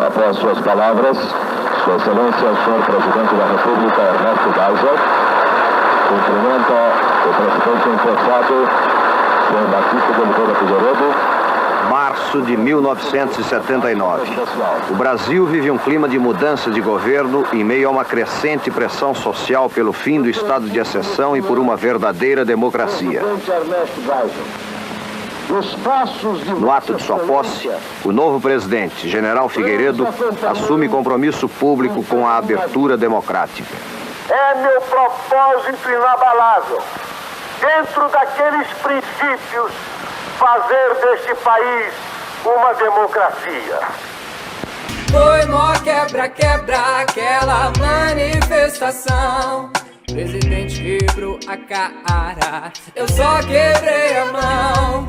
Após suas palavras, Sua Excelência, o senhor Presidente da República, Ernesto Geisel, cumprimenta o presidente empossado, senhor Batista de Oliveira Figueiredo. Março de 1979. O Brasil vive um clima de mudança de governo em meio a uma crescente pressão social pelo fim do estado de exceção e por uma verdadeira democracia. No ato de sua posse, o novo presidente, General Figueiredo, assume compromisso público com a abertura democrática. É meu propósito inabalável, dentro daqueles princípios, fazer deste país uma democracia. Foi mó quebra-quebra aquela manifestação. Presidente quebrou a cara, eu só quebrei a mão.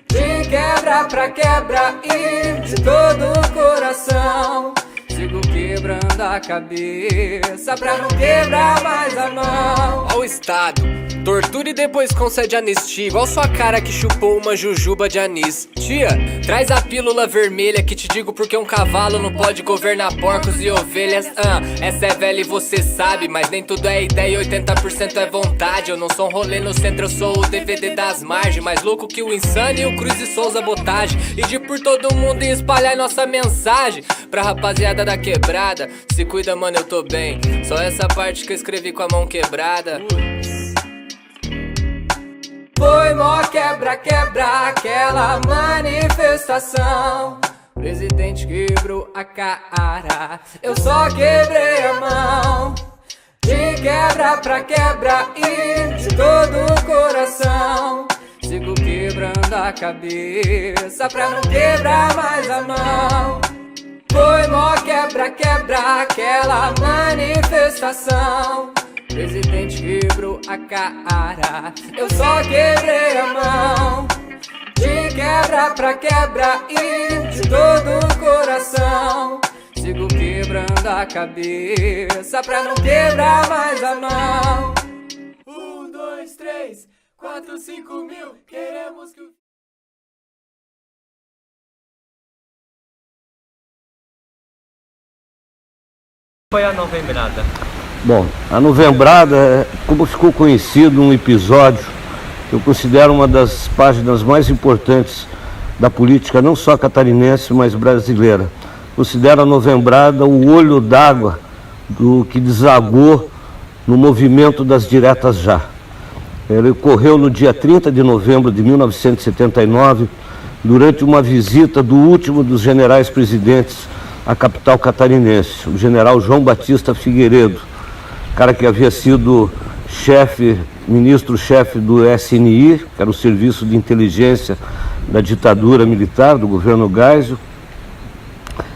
De quebra pra quebra e de todo o coração. Sigo quebrando a cabeça pra não quebrar mais a mão. Ó o Estado, tortura e depois concede anistia. Igual sua cara que chupou uma jujuba de anis. Tia, traz a pílula vermelha que te digo porque um cavalo não pode governar porcos e ovelhas. Essa é velha e você sabe, mas nem tudo é ideia e 80% é vontade. Eu não sou um rolê no centro, eu sou o DVD das margens. Mais louco que o Insano e o Cruz e Souza Botagem. E de por todo mundo e espalhar nossa mensagem pra rapaziada da quebrada. Se cuida, mano, eu tô bem. Só essa parte que eu escrevi com a mão quebrada. Foi mó quebra-quebra aquela manifestação. Presidente quebrou a cara, eu só quebrei a mão. De quebra pra quebra e de todo o coração. Sigo quebrando a cabeça pra não quebrar mais a mão. Foi mó quebra-quebra aquela manifestação. Presidente quebrou a cara, eu só quebrei a mão. De quebra pra quebra e de todo o coração. Sigo quebrando a cabeça pra não quebrar mais a mão. 1, 2, 3, 4, 5 mil, queremos que o... Foi a novembrada? Bom, a novembrada, como ficou conhecido, um episódio que eu considero uma das páginas mais importantes da política, não só catarinense, mas brasileira. Considero a novembrada o olho d'água do que desagou no movimento das diretas já. Ele ocorreu no dia 30 de novembro de 1979, durante uma visita do último dos generais presidentes à capital catarinense, o general João Batista Figueiredo, cara que havia sido ministro-chefe do SNI, que era o Serviço de Inteligência da ditadura militar, do governo Geisel.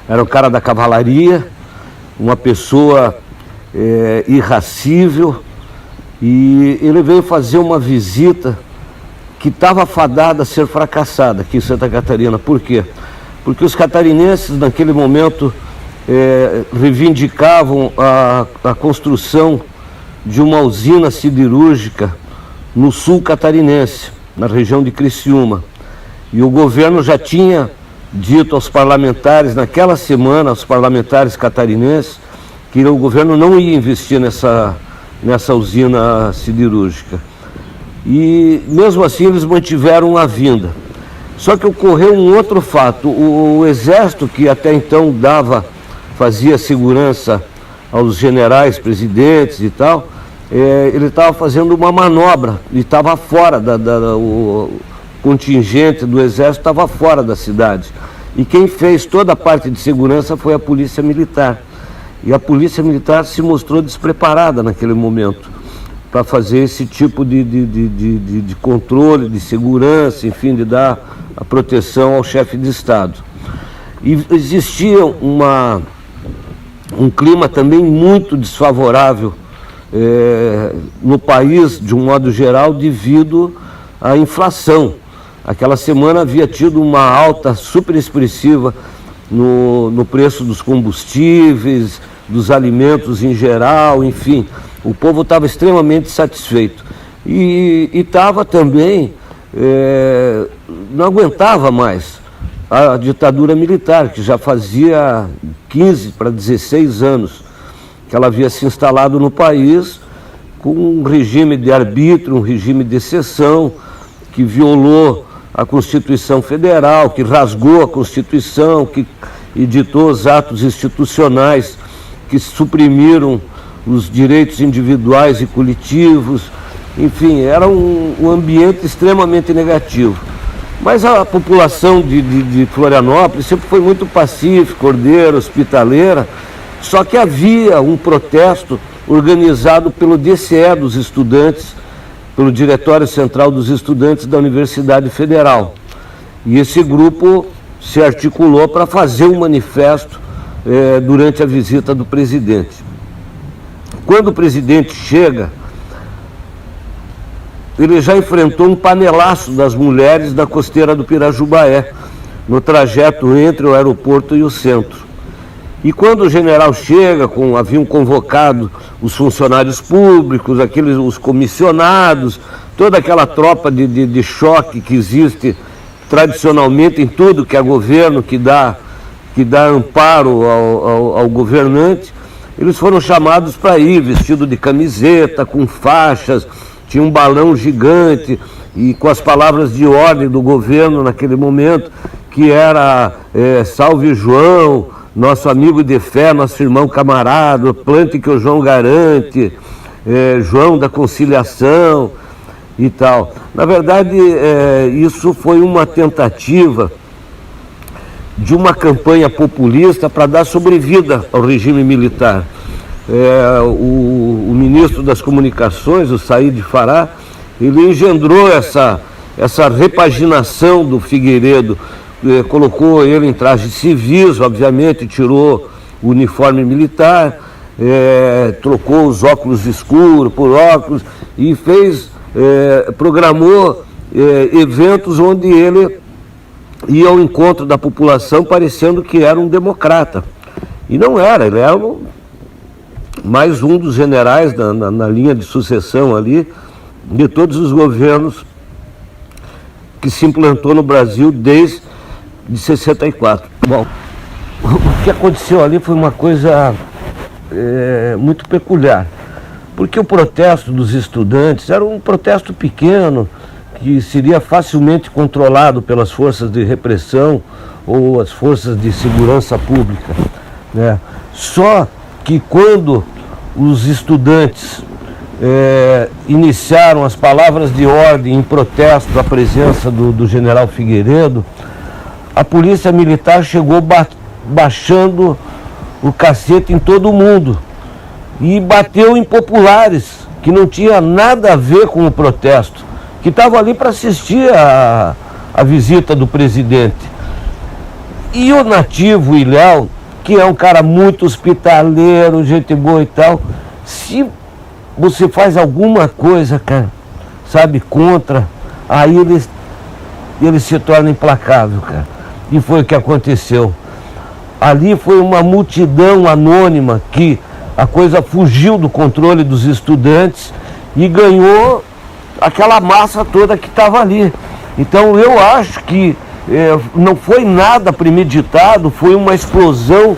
Era o cara da cavalaria, uma pessoa irracível, e ele veio fazer uma visita que estava fadada a ser fracassada aqui em Santa Catarina. Por quê? Porque os catarinenses, naquele momento, reivindicavam a construção de uma usina siderúrgica no sul catarinense, na região de Criciúma. E o governo já tinha dito aos parlamentares, naquela semana, aos parlamentares catarinenses, que o governo não ia investir nessa usina siderúrgica. E mesmo assim eles mantiveram a vinda. Só que ocorreu um outro fato. O exército, que até então fazia segurança aos generais, presidentes e tal, ele estava fazendo uma manobra e estava fora, o contingente do exército estava fora da cidade. E quem fez toda a parte de segurança foi a polícia militar. E a polícia militar se mostrou despreparada naquele momento para fazer esse tipo de controle, de segurança, enfim, de dar a proteção ao chefe de Estado. E existia um clima também muito desfavorável no país, de um modo geral, devido à inflação. Aquela semana havia tido uma alta super expressiva no preço dos combustíveis, dos alimentos em geral, enfim. O povo estava extremamente satisfeito. E estava também, não aguentava mais a ditadura militar, que já fazia 15 para 16 anos que ela havia se instalado no país, com um regime de arbítrio, um regime de exceção, que violou a Constituição Federal, que rasgou a Constituição, que editou os atos institucionais que suprimiram os direitos individuais e coletivos. Enfim, era um ambiente extremamente negativo. Mas a população de Florianópolis sempre foi muito pacífica, ordeira, hospitaleira, só que havia um protesto organizado pelo DCE dos estudantes, pelo Diretório Central dos Estudantes da Universidade Federal. E esse grupo se articulou para fazer um manifesto durante a visita do presidente. Quando o presidente chega, ele já enfrentou um panelaço das mulheres da costeira do Pirajubaé, no trajeto entre o aeroporto e o centro. E quando o general chega, haviam convocado os funcionários públicos, os comissionados, toda aquela tropa de choque que existe tradicionalmente em tudo que é governo, que dá amparo ao governante, eles foram chamados para ir, vestido de camiseta, com faixas, tinha um balão gigante, e com as palavras de ordem do governo naquele momento, que era salve João, nosso amigo de fé, nosso irmão camarada, plante que o João garante, João da conciliação e tal. Na verdade, isso foi uma tentativa de uma campanha populista para dar sobrevida ao regime militar. O ministro das Comunicações, o Said Fará, ele engendrou essa repaginação do Figueiredo, colocou ele em trajes civis, obviamente, tirou o uniforme militar, trocou os óculos escuros por óculos e programou eventos onde ele ia ao encontro da população parecendo que era um democrata. E não era, ele era mais um dos generais na linha de sucessão ali de todos os governos que se implantou no Brasil desde 64. Bom, o que aconteceu ali foi uma coisa muito peculiar, porque o protesto dos estudantes era um protesto pequeno, que seria facilmente controlado pelas forças de repressão ou as forças de segurança pública, né? Só que quando os estudantes iniciaram as palavras de ordem em protesto à presença do general Figueiredo, a polícia militar chegou baixando o cacete em todo mundo e bateu em populares que não tinha nada a ver com o protesto, que estavam ali para assistir a visita do presidente. E o nativo Ilhéu, que é um cara muito hospitaleiro, gente boa e tal, se você faz alguma coisa, cara, sabe, contra, aí ele se torna implacável, cara. E foi o que aconteceu. Ali foi uma multidão anônima que a coisa fugiu do controle dos estudantes e ganhou aquela massa toda que estava ali. Então eu acho que não foi nada premeditado, foi uma explosão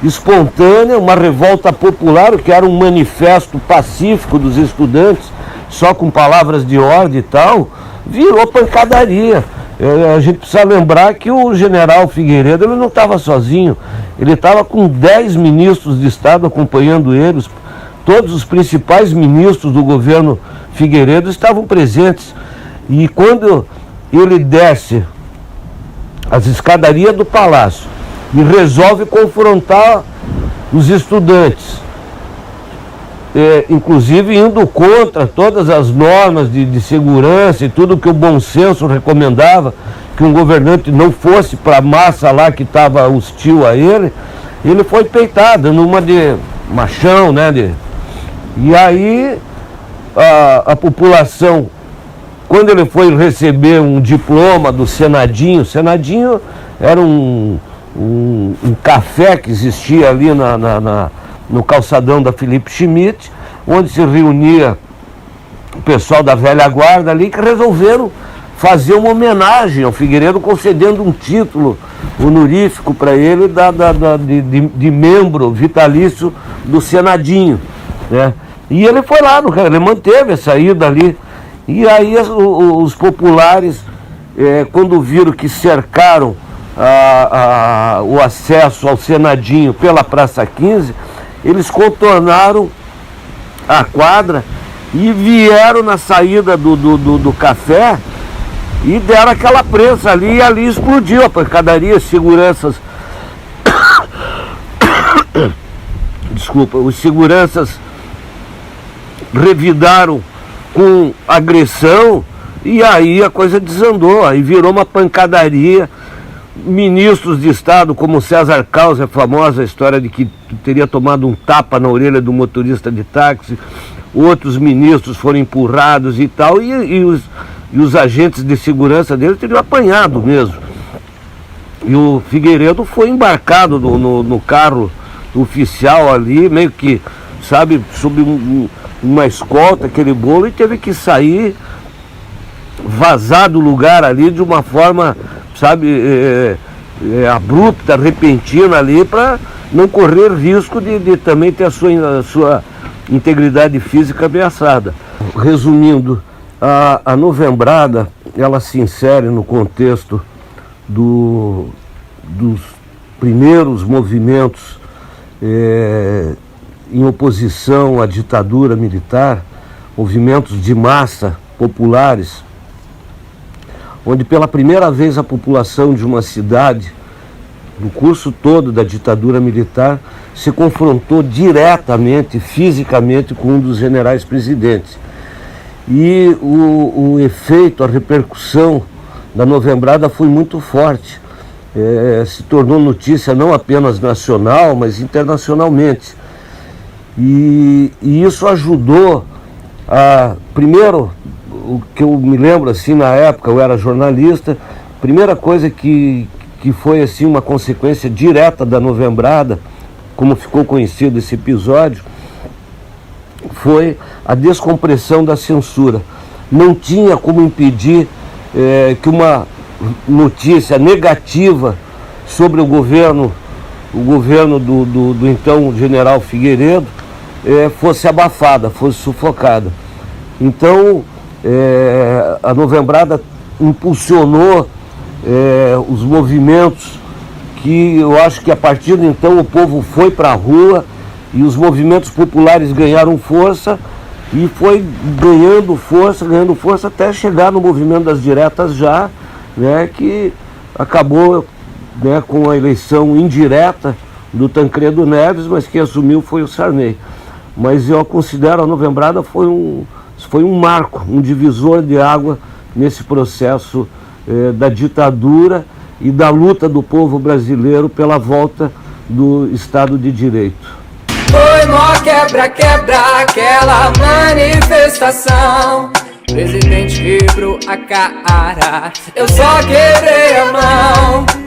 espontânea, uma revolta popular, que era um manifesto pacífico dos estudantes, só com palavras de ordem e tal, virou pancadaria. A gente precisa lembrar que o general Figueiredo ele não estava sozinho, ele estava com 10 ministros de Estado acompanhando eles, todos os principais ministros do governo Figueiredo estavam presentes. E quando ele desce as escadarias do palácio e resolve confrontar os estudantes, inclusive indo contra todas as normas de segurança e tudo que o bom senso recomendava, que um governante não fosse para a massa lá que estava hostil a ele, ele foi peitado numa de machão, né? E aí a população, quando ele foi receber um diploma do Senadinho, Senadinho era um café que existia ali no calçadão da Felipe Schmidt, onde se reunia o pessoal da velha guarda ali, que resolveram fazer uma homenagem ao Figueiredo, concedendo um título honorífico para ele de membro vitalício do Senadinho, né? E ele foi lá, ele manteve essa ida ali. E aí os populares, quando viram que cercaram o acesso ao Senadinho pela Praça 15, eles contornaram a quadra e vieram na saída do café e deram aquela prensa ali, e ali explodiu a pancadaria. Seguranças desculpa, os seguranças revidaram com agressão, e aí a coisa desandou, aí virou uma pancadaria. Ministros de Estado, como César Caos, é famosa a história de que teria tomado um tapa na orelha do motorista de táxi, outros ministros foram empurrados e tal, e os agentes de segurança dele teriam apanhado mesmo. E o Figueiredo foi embarcado no carro oficial ali, meio que, sabe, sob uma escolta, aquele bolo, e teve que sair, vazar do lugar ali de uma forma, sabe, abrupta, repentina ali, para não correr risco de também ter a sua integridade física ameaçada. Resumindo, a Novembrada, ela se insere no contexto dos primeiros movimentos em oposição à ditadura militar, movimentos de massa populares, onde pela primeira vez a população de uma cidade, no curso todo da ditadura militar, se confrontou diretamente, fisicamente, com um dos generais presidentes. E o efeito, a repercussão da Novembrada foi muito forte. Se tornou notícia não apenas nacional, mas internacionalmente. E isso ajudou a... Primeiro, o que eu me lembro, assim, na época, eu era jornalista, primeira coisa que foi, assim, uma consequência direta da Novembrada, como ficou conhecido esse episódio, foi a descompressão da censura. Não tinha como impedir que uma notícia negativa sobre o governo do então general Figueiredo fosse abafada, fosse sufocada. Então, a Novembrada impulsionou os movimentos que eu acho que a partir de então o povo foi para a rua e os movimentos populares ganharam força, e foi ganhando força até chegar no movimento das diretas já, né, que acabou, né, com a eleição indireta do Tancredo Neves, mas quem assumiu foi o Sarney. Mas eu considero a Novembrada foi um marco, um divisor de água nesse processo da ditadura e da luta do povo brasileiro pela volta do Estado de Direito. Foi mó quebra-quebra aquela manifestação. Presidente quebrou a cara, eu só quebrei a mão.